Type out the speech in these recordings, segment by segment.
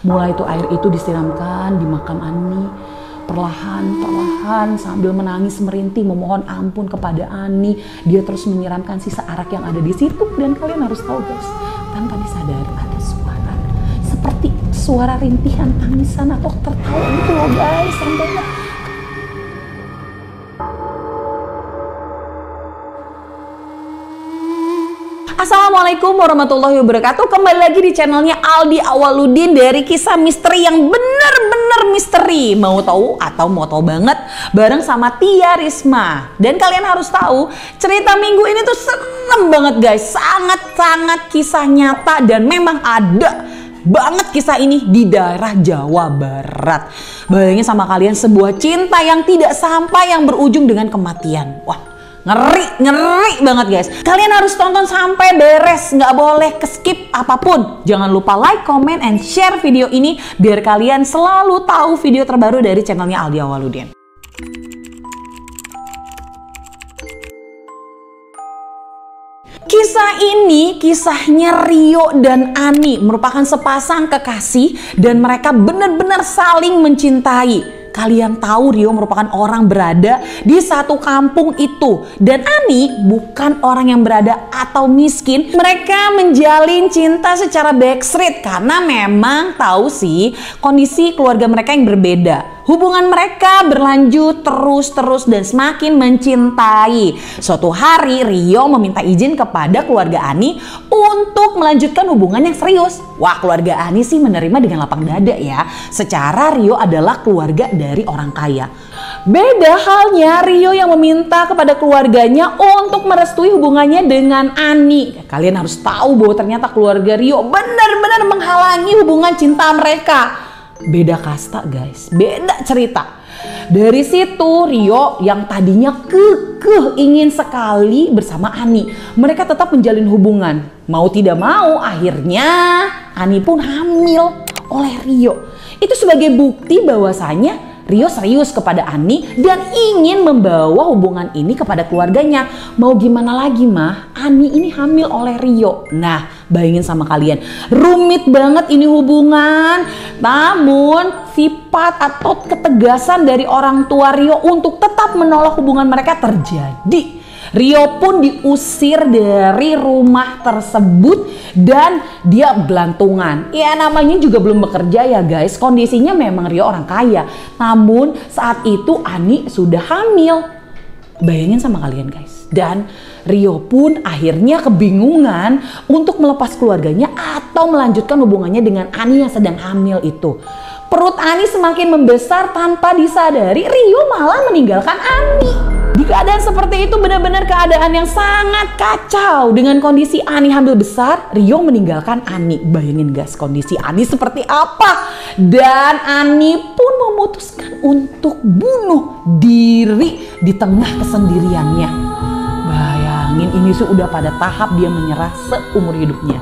Mulai itu air itu disiramkan di makam Ani. Perlahan sambil menangis merintih memohon ampun kepada Ani. Dia terus menyiramkan sisa arak yang ada di situ. Dan kalian harus tahu guys, tanpa disadari ada suara. Seperti suara rintihan tangisan atau tertawa gitu loh guys. Sampai Assalamualaikum warahmatullahi wabarakatuh. Kembali lagi di channelnya Aldi Awaludin dari kisah misteri yang bener-bener misteri. Mau tahu atau mau tahu banget bareng sama Tia Risma. Dan kalian harus tahu cerita minggu ini tuh serem banget guys. Sangat-sangat kisah nyata dan memang ada banget kisah ini di daerah Jawa Barat. Bayangin sama kalian sebuah cinta yang tidak sampai yang berujung dengan kematian. Wah, ngeri banget guys. Kalian harus tonton sampai beres, nggak boleh skip apapun. Jangan lupa like, comment, and share video ini biar kalian selalu tahu video terbaru dari channelnya Aldi Awaludin. Kisah ini kisahnya Rio dan Ani, merupakan sepasang kekasih dan mereka benar-benar saling mencintai. Kalian tahu Rio merupakan orang berada di satu kampung itu. Dan Ani bukan orang yang berada atau miskin. Mereka menjalin cinta secara backstreet karena memang tahu sih kondisi keluarga mereka yang berbeda. Hubungan mereka berlanjut terus dan semakin mencintai. Suatu hari Rio meminta izin kepada keluarga Ani untuk melanjutkan hubungan yang serius. Wah, keluarga Ani sih menerima dengan lapang dada ya. Secara Rio adalah keluarga dari orang kaya. Beda halnya Rio yang meminta kepada keluarganya untuk merestui hubungannya dengan Ani. Kalian harus tahu bahwa ternyata keluarga Rio benar-benar menghalangi hubungan cinta mereka. Beda kasta guys, beda cerita. Dari situ Rio yang tadinya kekeh ingin sekali bersama Ani, mereka tetap menjalin hubungan. Mau tidak mau akhirnya Ani pun hamil oleh Rio. Itu sebagai bukti bahwasanya Rio serius kepada Ani dan ingin membawa hubungan ini kepada keluarganya. Mau gimana lagi mah, Ani ini hamil oleh Rio. Nah, bayangin sama kalian, rumit banget ini hubungan. Namun sifat atau ketegasan dari orang tua Rio untuk tetap menolak hubungan mereka terjadi. Rio pun diusir dari rumah tersebut dan dia gelantungan. Ya namanya juga belum bekerja ya guys. Kondisinya memang Rio orang kaya. Namun saat itu Ani sudah hamil. Bayangin sama kalian guys. Dan Rio pun akhirnya kebingungan untuk melepas keluarganya atau melanjutkan hubungannya dengan Ani yang sedang hamil itu. Perut Ani semakin membesar tanpa disadari Rio malah meninggalkan Ani. Di keadaan seperti itu benar-benar keadaan yang sangat kacau. Dengan kondisi Ani hamil besar, Rio meninggalkan Ani. Bayangin guys kondisi Ani seperti apa. Dan Ani pun memutuskan untuk bunuh diri di tengah kesendiriannya. Bayangin ini sudah pada tahap dia menyerah seumur hidupnya.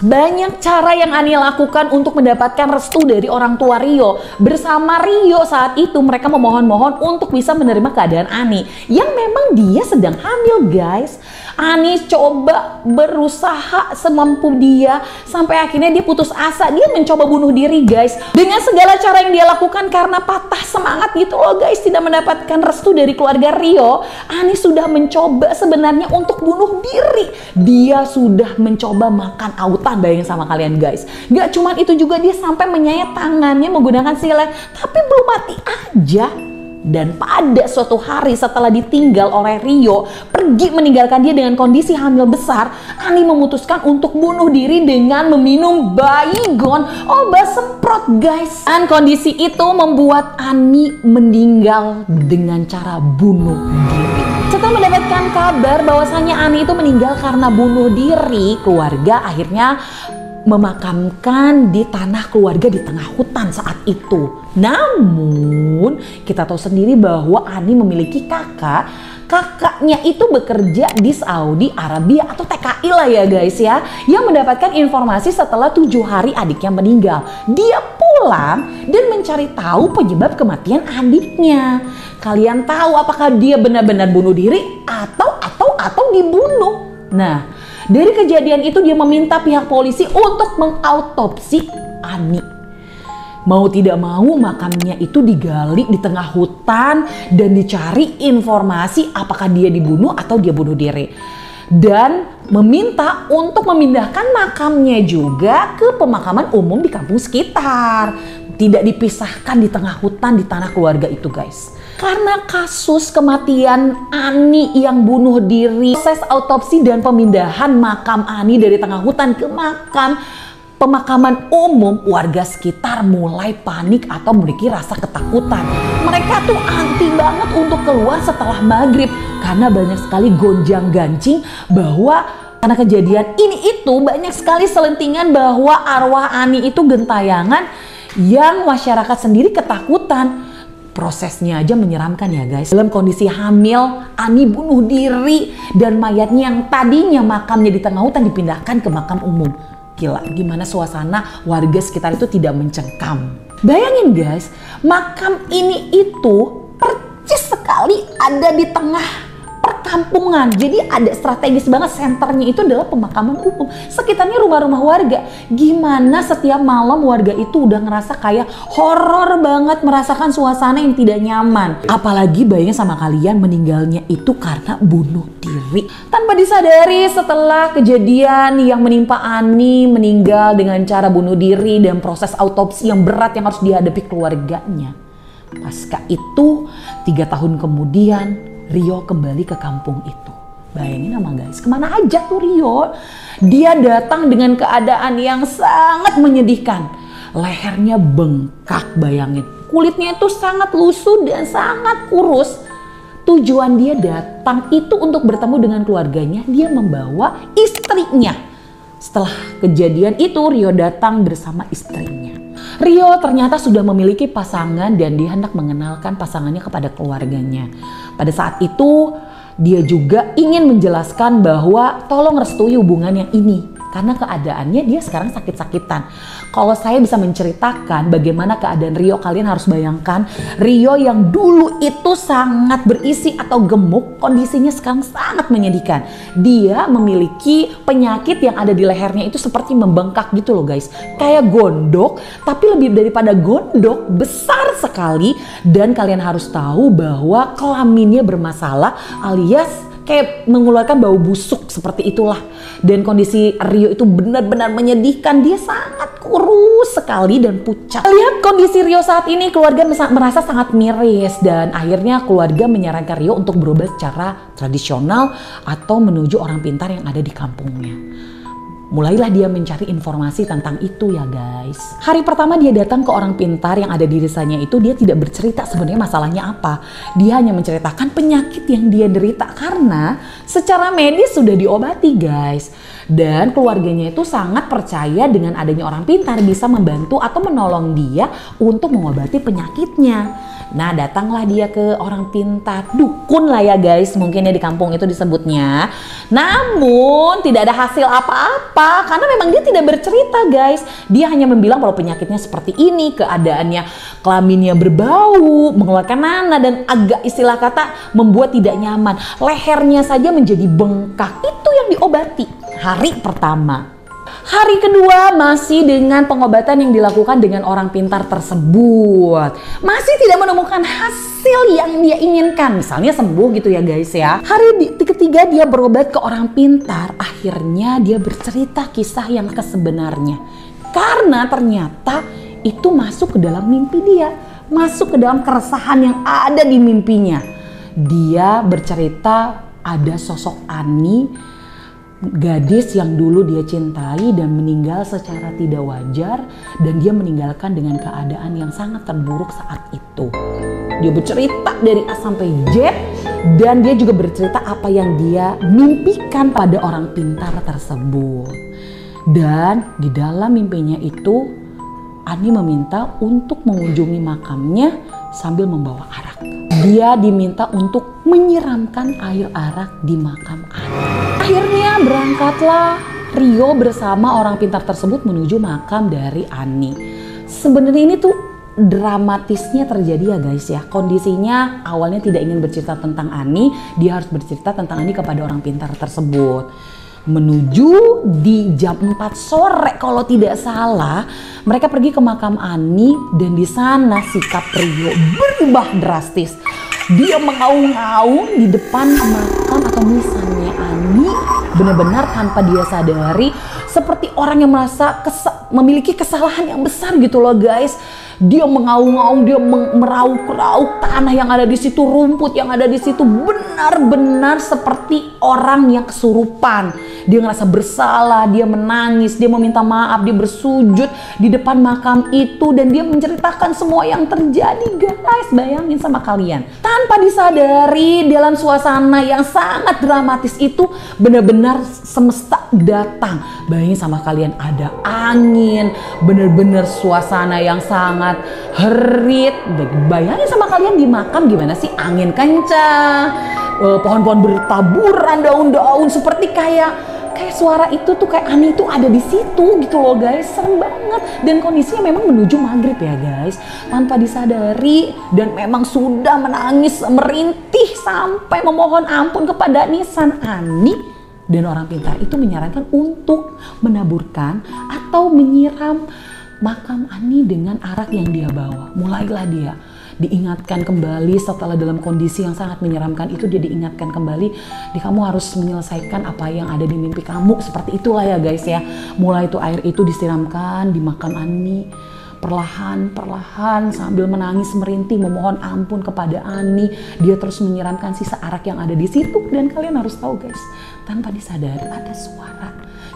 Banyak cara yang Ani lakukan untuk mendapatkan restu dari orang tua Rio. Bersama Rio saat itu mereka memohon-mohon untuk bisa menerima keadaan Ani yang memang dia sedang hamil guys. Ani coba berusaha semampu dia sampai akhirnya dia putus asa. Dia mencoba bunuh diri guys. Dengan segala cara yang dia lakukan karena patah semangat gitu loh guys, tidak mendapatkan restu dari keluarga Rio. Ani sudah mencoba sebenarnya untuk bunuh diri. Dia sudah mencoba makan autan. Bayangin sama kalian guys. Gak cuman itu juga dia sampai menyayat tangannya menggunakan silet. Tapi belum mati aja. Dan pada suatu hari setelah ditinggal oleh Rio pergi meninggalkan dia dengan kondisi hamil besar, Ani memutuskan untuk bunuh diri dengan meminum Baygon, obat semprot guys. Dan kondisi itu membuat Ani meninggal dengan cara bunuh diri. Setelah mendapatkan kabar bahwasannya Ani itu meninggal karena bunuh diri, keluarga akhirnya memakamkan di tanah keluarga di tengah hutan saat itu. Namun kita tahu sendiri bahwa Ani memiliki kakak. Kakaknya itu bekerja di Saudi Arabia atau TKI lah ya guys ya, yang mendapatkan informasi setelah 7 hari adiknya meninggal. Dia pulang dan mencari tahu penyebab kematian adiknya. Kalian tahu apakah dia benar-benar bunuh diri atau dibunuh? Nah, dari kejadian itu dia meminta pihak polisi untuk mengautopsi Ani. Mau tidak mau makamnya itu digali di tengah hutan dan dicari informasi apakah dia dibunuh atau dia bunuh diri. Dan meminta untuk memindahkan makamnya juga ke pemakaman umum di kampung sekitar. Tidak dipisahkan di tengah hutan di tanah keluarga itu guys. Karena kasus kematian Ani yang bunuh diri, proses autopsi dan pemindahan makam Ani dari tengah hutan ke pemakaman umum, warga sekitar mulai panik atau memiliki rasa ketakutan. Mereka tuh anti banget untuk keluar setelah maghrib karena banyak sekali gonjang-ganjing bahwa karena kejadian ini itu banyak sekali selentingan bahwa arwah Ani itu gentayangan yang masyarakat sendiri ketakutan. Prosesnya aja menyeramkan ya guys. Dalam kondisi hamil, Ani bunuh diri dan mayatnya yang tadinya makamnya di tengah hutan dipindahkan ke makam umum. Gila, gimana suasana warga sekitar itu tidak mencengkam. Bayangin guys, makam ini itu percis sekali ada di tengah perkampungan. Jadi ada strategis banget, senternya itu adalah pemakaman umum. Sekitarnya rumah-rumah warga. Gimana setiap malam warga itu udah ngerasa kayak horor banget, merasakan suasana yang tidak nyaman. Apalagi bayangin sama kalian meninggalnya itu karena bunuh diri. Tanpa disadari setelah kejadian yang menimpa Ani meninggal dengan cara bunuh diri dan proses autopsi yang berat yang harus dihadapi keluarganya. Pasca itu 3 tahun kemudian Rio kembali ke kampung itu. Bayangin sama guys, kemana aja tuh Rio? Dia datang dengan keadaan yang sangat menyedihkan. Lehernya bengkak, bayangin. Kulitnya itu sangat lusuh dan sangat kurus. Tujuan dia datang itu untuk bertemu dengan keluarganya. Dia membawa istrinya. Setelah kejadian itu Rio datang bersama istrinya. Rio ternyata sudah memiliki pasangan dan dia hendak mengenalkan pasangannya kepada keluarganya. Pada saat itu dia juga ingin menjelaskan bahwa tolong restui hubungan yang ini. Karena keadaannya dia sekarang sakit-sakitan. Kalau saya bisa menceritakan bagaimana keadaan Rio, kalian harus bayangkan Rio yang dulu itu sangat berisi atau gemuk, kondisinya sekarang sangat menyedihkan. Dia memiliki penyakit yang ada di lehernya itu seperti membengkak gitu loh guys. Kayak gondok, tapi lebih daripada gondok, besar sekali. Dan kalian harus tahu bahwa kelaminnya bermasalah alias kayak mengeluarkan bau busuk seperti itulah. Dan kondisi Rio itu benar-benar menyedihkan. Dia sangat kurus sekali dan pucat. Lihat kondisi Rio saat ini, keluarga merasa sangat miris. Dan akhirnya keluarga menyarankan Rio untuk berobat secara tradisional atau menuju orang pintar yang ada di kampungnya. Mulailah dia mencari informasi tentang itu ya guys. Hari pertama dia datang ke orang pintar yang ada di desanya itu, dia tidak bercerita sebenarnya masalahnya apa. Dia hanya menceritakan penyakit yang dia derita karena secara medis sudah diobati guys. Dan keluarganya itu sangat percaya dengan adanya orang pintar bisa membantu atau menolong dia untuk mengobati penyakitnya. Nah datanglah dia ke orang pintar, dukun lah ya guys mungkin ya di kampung itu disebutnya. Namun tidak ada hasil apa-apa karena memang dia tidak bercerita guys. Dia hanya membilang bahwa penyakitnya seperti ini, keadaannya kelaminnya berbau, mengeluarkan nanah dan agak istilah kata membuat tidak nyaman. Lehernya saja menjadi bengkak, itu yang diobati hari pertama. Hari kedua masih dengan pengobatan yang dilakukan dengan orang pintar tersebut. Masih tidak menemukan hasil yang dia inginkan. Misalnya sembuh gitu ya guys ya. Hari ketiga dia berobat ke orang pintar. Akhirnya dia bercerita kisah yang kesebenarnya. Karena ternyata itu masuk ke dalam mimpi dia. Masuk ke dalam keresahan yang ada di mimpinya. Dia bercerita ada sosok Ani, gadis yang dulu dia cintai dan meninggal secara tidak wajar, dan dia meninggalkan dengan keadaan yang sangat terburuk saat itu. Dia bercerita dari A sampai Z dan dia juga bercerita apa yang dia mimpikan pada orang pintar tersebut. Dan di dalam mimpinya itu Ani meminta untuk mengunjungi makamnya sambil membawa arak. Dia diminta untuk menyiramkan air arak di makam Ani. Akhirnya berangkatlah Rio bersama orang pintar tersebut menuju makam dari Ani. Sebenarnya ini tuh dramatisnya terjadi ya guys ya. Kondisinya awalnya tidak ingin bercerita tentang Ani, dia harus bercerita tentang Ani kepada orang pintar tersebut. Menuju di jam 4 sore kalau tidak salah, mereka pergi ke makam Ani dan di sana sikap Rio berubah drastis. Dia mengaung-aung di depan makam atau nisannya Ani, benar-benar tanpa dia sadari, seperti orang yang merasa memiliki kesalahan yang besar gitu loh guys. Dia mengaung-aung, dia merauk-rauk tanah yang ada di situ, rumput yang ada di situ, benar-benar seperti orang yang kesurupan. Dia ngerasa bersalah, dia menangis, dia meminta maaf, dia bersujud di depan makam itu dan dia menceritakan semua yang terjadi guys. Bayangin sama kalian, tanpa disadari dalam suasana yang sangat dramatis itu benar-benar semesta datang. Bayangin sama kalian, ada angin, benar-benar suasana yang sangat herit. Bayangin sama kalian di makam gimana sih, angin kencang, pohon-pohon bertaburan, daun-daun seperti kayak suara itu tuh, kayak Ani itu ada di situ gitu loh guys. Serem banget dan kondisinya memang menuju maghrib ya guys, tanpa disadari, dan memang sudah menangis merintih sampai memohon ampun kepada nisan Ani. Dan orang pintar itu menyarankan untuk menaburkan atau menyiram makam Ani dengan arak yang dia bawa. Mulailah dia diingatkan kembali setelah dalam kondisi yang sangat menyeramkan itu, dia diingatkan kembali, kamu harus menyelesaikan apa yang ada di mimpi kamu. Seperti itulah ya guys ya. Mulai itu air itu disiramkan di makam Ani, perlahan-perlahan sambil menangis merintih memohon ampun kepada Ani. Dia terus menyiramkan sisa arak yang ada di situ. Dan kalian harus tahu guys, tanpa disadari ada suara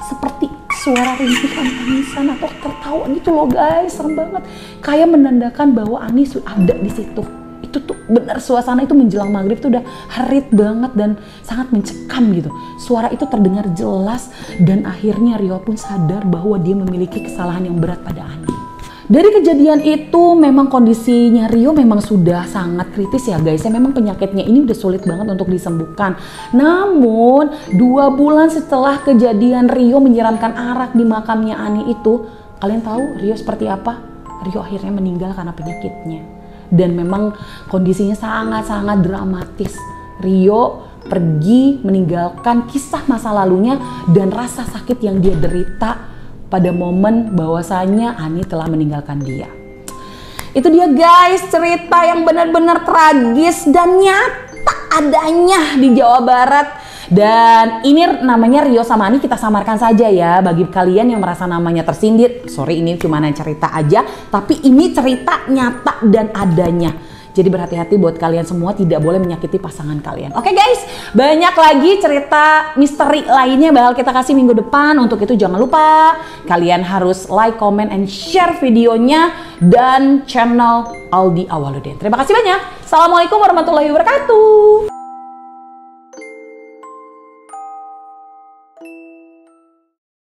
seperti suara rintihan tangisan atau tertawa gitu loh guys. Serem banget, kayak menandakan bahwa Ani sudah ada di situ. Itu tuh benar, suasana itu menjelang maghrib tuh udah harit banget dan sangat mencekam gitu. Suara itu terdengar jelas dan akhirnya Rio pun sadar bahwa dia memiliki kesalahan yang berat pada Ani. Dari kejadian itu memang kondisinya Rio memang sudah sangat kritis ya guys. Ya memang penyakitnya ini udah sulit banget untuk disembuhkan. Namun 2 bulan setelah kejadian Rio menyiramkan arak di makamnya Ani itu, kalian tahu Rio seperti apa? Rio akhirnya meninggal karena penyakitnya. Dan memang kondisinya sangat-sangat dramatis. Rio pergi meninggalkan kisah masa lalunya dan rasa sakit yang dia derita pada momen bahwasanya Ani telah meninggalkan dia. Itu dia guys, cerita yang benar-benar tragis dan nyata adanya di Jawa Barat. Dan ini namanya Rio sama Ani kita samarkan saja ya. Bagi kalian yang merasa namanya tersindir, sorry, ini cuma cerita aja, tapi ini cerita nyata dan adanya. Jadi berhati-hati buat kalian semua, tidak boleh menyakiti pasangan kalian. Oke guys, banyak lagi cerita misteri lainnya bakal kita kasih minggu depan. Untuk itu jangan lupa kalian harus like, comment, and share videonya dan channel Aldi Awaludin. Terima kasih banyak. Assalamualaikum warahmatullahi wabarakatuh.